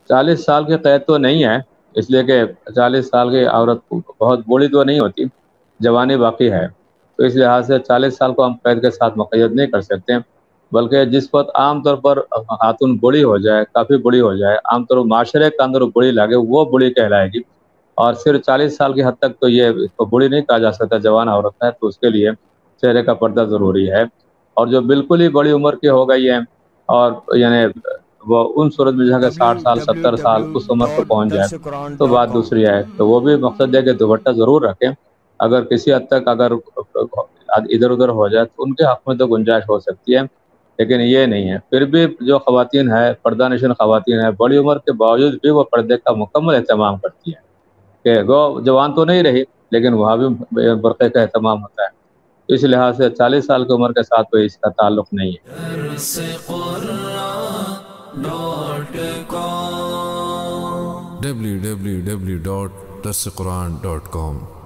40 سال کی قید تو نہیں ہے، اس لیے کہ 40 سال کی عورت بہت بوڑھی تو نہیں ہوتی، جوانی باقی ہے، تو اس لحاظ سے 40 سال کو ہم قید کے ساتھ مقید نہیں کر سکتے، بلکہ جس وقت عام طور پر خاتون بوڑھی ہو جائے، کافی بوڑھی ہو جائے، عام طور پر معاشرے کے اندر بوڑھی لگے، وہ بوڑھی کہلائے گی۔ اور صرف 40 سال کی حد تک تو یہ اس کو بوڑھی نہیں کہا جا سکتا، جوان عورت ہے، تو اس کے لیے چہرے کا پردہ ضروری ہے۔ اور جو بالکل ہی بڑی عمر کی ہو گئی ہے، اور یعنی وہ ان صورت میں جہاں کہ 60 سال 70 سال اس عمر کو پہنچ جائے تو بات www.darsequran.com دوسری ہے، تو وہ بھی مقصد ہے کہ دوپٹہ ضرور رکھیں۔ اگر کسی حد تک اگر ادھر ادھر ہو جائے تو ان کے حق میں تو گنجائش ہو سکتی ہے، لیکن یہ نہیں ہے۔ پھر بھی جو خواتین ہے، پردہ نشین خواتین ہے، بڑی عمر کے باوجود بھی وہ پردے کا مکمل اہتمام کرتی ہیں، کہ وہ جوان تو نہیں رہی لیکن وہاں بھی برقعے کا اہتمام ہوتا ہے۔ اس لحاظ سے 40 سال کی عمر کے ساتھ کوئی اس کا تعلق نہیں ہے۔ www.darsequran.com